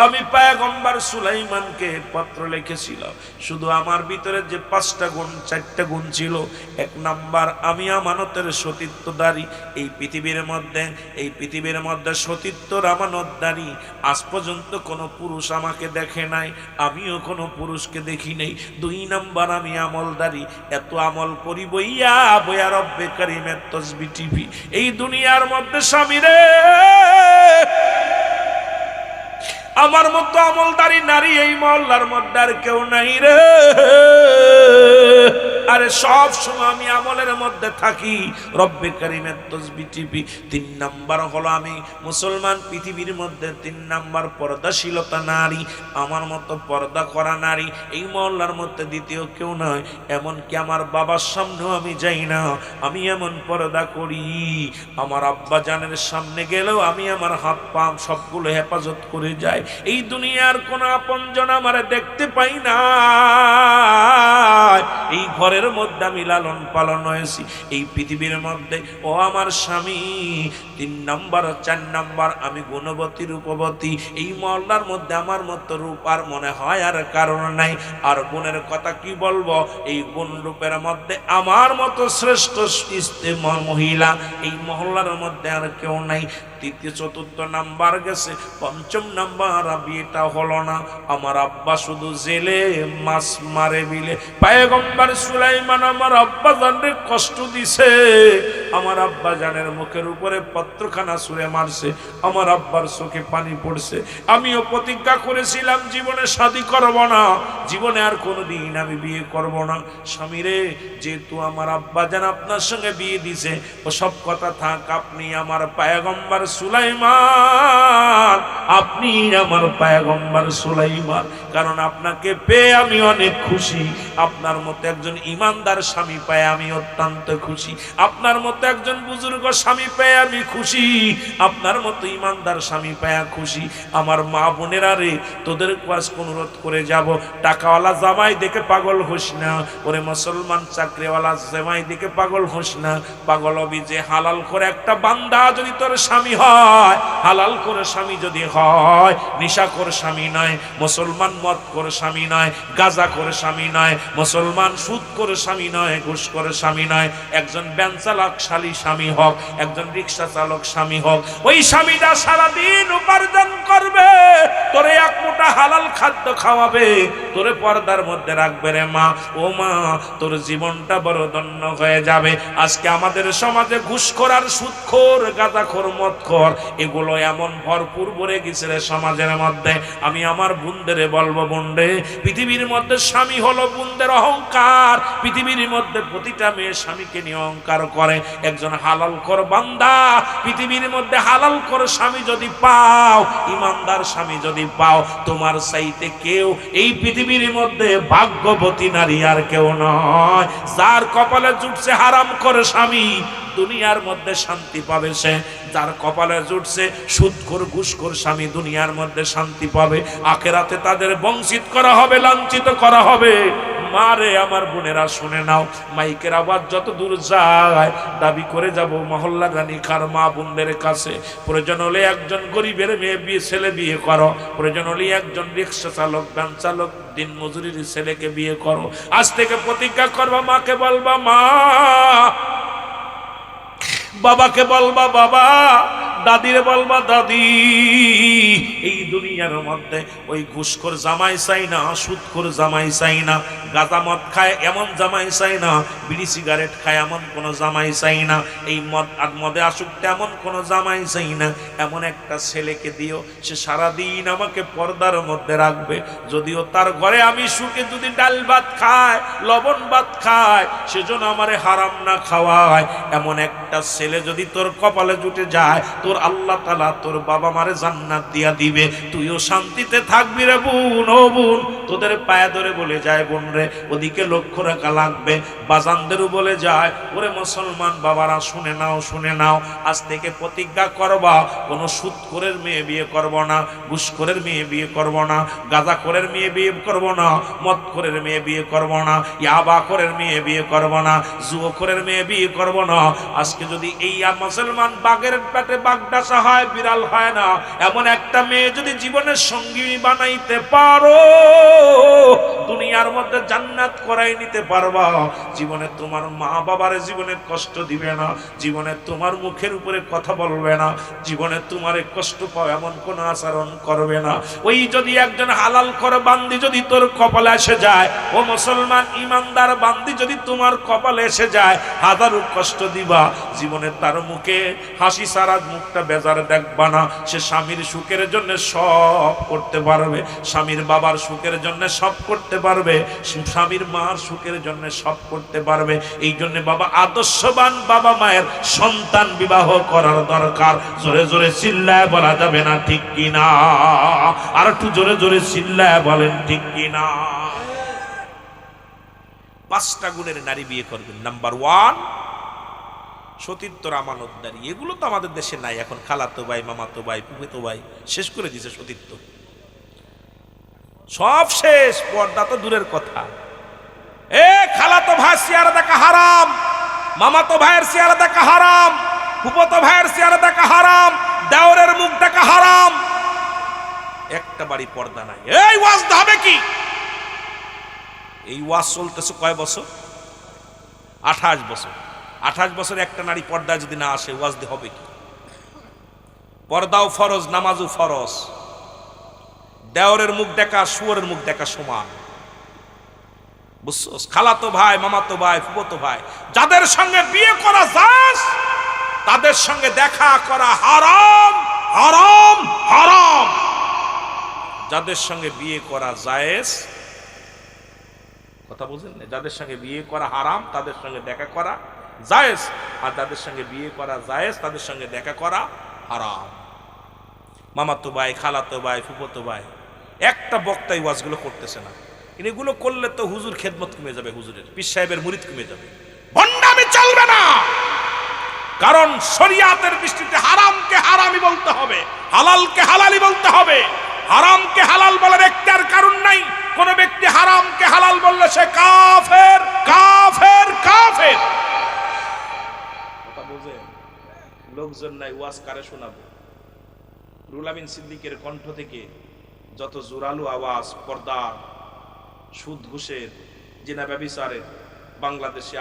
S1: আমি পয়গম্বর সুলাইমানকে পত্র লিখেছিলাম। শুধু আমার ভিতরে যে 5টা গুণ 4টা গুণ ছিল, 1 নাম্বার, আমি আমানতের সতীত্বদারী। এই পৃথিবীর মধ্যে সতীত্বর আমানতদারী। আজ পর্যন্ত কোনো পুরুষ আমাকে দেখে নাই, আমিও কোনো পুরুষকে দেখি নাই। 2 নাম্বার, আমি আমলদারী। এত আমল করি বইয়া রব্বে কারিমের তসবিহ টিভি। এই দুনিয়ার মধ্যে স্বামীরে, আমার মতো আমলদারি নারী এই মহল্লার মধ্যে আর কেউ নাই রে। আরে সব সময় আমি আমলের মধ্যে থাকি, রব্বে কারিমের তাসবিহ টিপি। 3 নাম্বার হলো আমি মুসলমান, পৃথিবীর মধ্যে 3 নাম্বার পর্দাশীলতা নারী, আমার মতো পর্দা করা নারী এই মহল্লার মধ্যে দ্বিতীয় কেউ নয়। এমনকি আমার বাবার সামনেও আমি যাই না, আমি এমন পর্দা করি। আমার আব্বা জানের সামনে গেলেও আমি আমার হাত পা সবগুলো হেফাজত করে যাই। এই দুনিয়ার কোন আপনজন আমারে দেখতে পাই না, এই ঘরের মধ্যে আমি লালন পালন হয়েছি। এই পৃথিবীর মধ্যে ও আমার স্বামী 3 নাম্বার 4 নাম্বার আমি গুণবতী রূপবতী। এই মহল্লার মধ্যে আমার মতো রূপ আর মনে হয় আর কারণ নাই। আর গুণের কথা কি বলবো, এই গুণ রূপের মধ্যে আমার মতো শ্রেষ্ঠ মহিলা এই মহল্লার মধ্যে আর কেউ নাই। 3য় 4র্থ নাম্বার গেছে, 5ম নাম্বার বিয়েটা হলো না। আমার আব্বা শুধু জেলে মাছ মারে বিলে। পয়গম্বর সুলাইমান আমার আব্বা জানরে কষ্ট দিছে, আমার আব্বা জানের মুখের উপরে পত্রখানা ছুঁড়ে মারছে, আমার আব্বার চোখে পানি পড়ছে। আমিও প্রতিজ্ঞা করেছিলাম জীবনে শাদী করব না, জীবনে আর কোনোদিন আমি বিয়ে করব না। স্বামীরে, যেহেতু আমার আব্বা জান আপনার সঙ্গে বিয়ে দিছে, ও সব কথা থাক, আপনি আমার পয়গম্বর সুলাইমান, আপনি আমার পয়গম্বর সুলাইমান, কারণ আপনাকে পেয়ে আমি অনেক খুশি। আপনার মতো একজন ইমানদার স্বামী পেয়ে আমি অত্যন্ত খুশি। আপনার মতো একজন বুজুর্গ স্বামী পেয়ে আমি খুশি। আপনার মতো ইমানদার স্বামী পেয়ে খুশি। আমার মা বোনেরা রে, তোদের কাছে অনুরোধ করে যাব, টাকাওয়ালা জামাই দেখে পাগল হোস না। ওরে মুসলমান চাকরিওয়ালা জামাই দেখে পাগল হোস না। পাগল হবি যে হালাল করে একটা বান্দা যদি তোর স্বামী হয়, হালাল করে স্বামী যদি হয়, নেশাখোর স্বামী নয় মুসলমান, মদ করে স্বামী নয়, গাঁজা করে স্বামী নয় মুসলমান, সুদ করে স্বামী নয়, ঘুষ করে স্বামী নয়। একজন ভ্যান চালকশালী স্বামী হোক, একজন রিক্সা চালক স্বামী হোক, ওই স্বামীটা সারাদিন উপার্জন করবে, তোরে এক মুঠা হালাল খাদ্য খাওয়াবে, তোরে পর্দার মধ্যে রাখবে রে মা। ও মা, তোর জীবনটা বড় ধন্য হয়ে যাবে। আজকে আমাদের সমাজে ঘুষখোর আর সুদখোর, গাঁজাখোর, মদখোর এগুলো এমন ভরপুর ভরে গেছে রে সমাজের মধ্যে। আমি আমার বোনদের বলবো, বোনরে, পৃথিবীর মধ্যে স্বামী হলো বোনদের অহংকার। পৃথিবীর মধ্যে প্রতিটা মেয়ে স্বামীকে নিয়ে অহংকার করে। একজন হালাল কর বান্দা, পৃথিবীর মধ্যে হালাল কর স্বামী যদি পাও, ইমানদার স্বামী যদি পাও, তোমার চাইতে কেউ এই পৃথিবীর মধ্যে ভাগ্যবতী নারী আর কেউ নয়। যার কপালে জুটছে হারাম করে স্বামী, দুনিয়ার মধ্যে শান্তি পাবে সে। যার কপালে জুটছে সুদখোর ঘুষখোর স্বামী, দুনিয়ার মধ্যে শান্তি পাবে, আখেরাতে তাদের বঞ্চিত করা হবে, লাঞ্ছিত করা হবে। মারে আমার বোনেরা শুনে নাও, মাইকের আওয়াজ যত দূর যায় দাবি করে যাব মহল্লা গানিকার মা বোনদের কাছে, প্রয়োজন হলে একজন গরিবের মেয়ে বিয়ে ছেলে বিয়ে করো, প্রয়োজন হলে একজন রিক্সা চালক, ভ্যান চালক, দিন মজুরির ছেলেকে বিয়ে করো। আজ থেকে প্রতিজ্ঞা করবা, মাকে বলবা মা, বাবাকে বলবা বাবা, দাদিরে বলবা দাদি। এই দুনিয়ার মধ্যে ওই ঘুষখোর জামাই চাই না, সুদখোর জামাই চাই না, গাঁজা মদ খায় এমন জামাই চাই না, বিড়ি সিগারেট খায় এমন কোনো জামাই চাই না, এই মদ আর মদে আসক্ত এমন কোনো জামাই চাই না। এমন একটা ছেলেকে দিও, সে সারাদিন আমাকে পর্দার মধ্যে রাখবে। যদিও তার ঘরে আমি সুখে যদি ডাল ভাত খায়, লবণ ভাত খায়, সেজন্য আমারে হারাম না খাওয়ায়। এমন একটা ছেলে যদি তোর কপালে জুটে যায়, তোর আল্লাহ তাআলা তোর বাবা মারে জান্নাত দিয়া দিবে, তুইও শান্তিতে থাকবি রে বোন। ও বোন, তোদের পায়ে ধরে বলে যায় বোন রে, ওদিকে লক্ষ্য রাখা লাগবে। বাজানদেরও বলে যায়, ওরে মুসলমান বাবারা শুনে নাও, শুনে নাও, আজ থেকে প্রতিজ্ঞা করবা, কোনো সুদখোরের মেয়ে বিয়ে করব না, ঘুষখোরের মেয়ে বিয়ে করব না, গাঁজাখোরের মেয়ে বিয়ে করব না, মদখোরের মেয়ে বিয়ে করব না, ইয়াবাখোরের মেয়ে বিয়ে করব না, জুয়াখোরের মেয়ে বিয়ে করব না। আজকে যদি এই মুসলমান বাঘের পেটে বাগডাসা হয়, বিড়াল হয় না, এমন একটা মেয়ে যদি জীবনের সঙ্গী বানাইতে পারো, দুনিয়ার মধ্যে জান্নাত করাই নিতে পারবা। জীবনে তোমার মা বাবারে জীবনে কষ্ট দিবে না, জীবনে তোমার মুখের উপরে কথা বলবে না, জীবনে তোমারে কষ্ট পাও এমন কোন আচরণ করবে না। ওই যদি একজন হালাল করে বান্দি যদি তোর কপালে এসে যায়, ও মুসলমান ইমানদার বান্দি যদি তোমার কপালে এসে যায়, হাজারো কষ্ট দিবা, জীবনে তার মুখে হাসি সারা মুখটা বেজার দেখবা না। সে স্বামীর সুখের জন্য সব করতে পারবে, স্বামীর বাবার সুখের জন্য সব করতে পারবে, স্বামীর মার সুখের জন্য সব করতে পারবে। এই জন্য বাবা, আদর্শবান বাবা মায়ের সন্তান বিবাহ করার দরকার। জোরে জোরে চিল্লায় বলা যাবে না ঠিক কিনা? আর একটু জোরে জোরে চিল্লায় বলেন ঠিক কিনা? 5টা গুণের নারী বিয়ে করবেন। নাম্বার 1, সতীত্বর আমানতদারি। এগুলো তো আমাদের দেশে নাই এখন। খালাতো ভাই, মামাতো ভাই, ফুফাতো ভাই শেষ করে দিয়েছে সতীত্ব, সব শেষ। পর্দা তো দূরের কথা। খালাতো ভাই চেহারা দেখা হারাম, মামাতো ভাইয়ের চেহারা দেখা হারাম, ফুফাতো ভাইয়ের চেহারা দেখা হারাম, দেওরের মুখ দেখা হারাম। একটা বাড়ি পর্দা নাই। এই ওয়াজ হবে কি? এই ওয়াজ চলতেছে কয় বছর? 28 বছর। 28 বছর একটা নারী পর্দা যদি না আসে, ওয়াজ হবে কি? পর্দাও ফরজ, নামাজও ফরজ। দেওরের মুখ দেখা শুয়োরের মুখ দেখা সমান, বুঝছো? খালাতো ভাই, মামাতো ভাই, ফুফাতো ভাই যাদের সঙ্গে বিয়ে করা যায় তাদের সঙ্গে দেখা করা হারাম, হারাম, হারাম। যাদের সঙ্গে বিয়ে করা জায়েজ, কথা বুঝেন না? যাদের সঙ্গে বিয়ে করা হারাম তাদের সঙ্গে দেখা করা জায়েজ, আর যাদের সঙ্গে বিয়ে করা জায়েজ তাদের সঙ্গে দেখা করা হারাম। মামাতো ভাই, খালাতো ভাই, ফুফাতো ভাই, একটা বক্তাই ওয়াজগুলো করতেছে না। কিন্তু এগুলো করলে তো হুজুর খেদমত কমে যাবে, হুজুরের পীর সাহেবের মুরিদ কমে যাবে। ভণ্ডামি চলবে না, কারণ শরিয়াতের দৃষ্টিতে হারামকে হারামই বলতে হবে, হালালকে হালালই বলতে হবে। হারামকে হালাল বলার এখতিয়ার কারণ নাই। কোন ব্যক্তি হারামকে হালাল বললে সে কাফের, কাফের, কাফের। কথা বুঝেন? লোকজন নাই, ওয়াজ কারে শোনাবো? রুহুল আমিন সিদ্দিকের কণ্ঠ থেকে যত জোরালো আওয়াজ পর্দা, সুদ, ঘুষের, জিনা, ব্যভিচারের বাংলাদেশে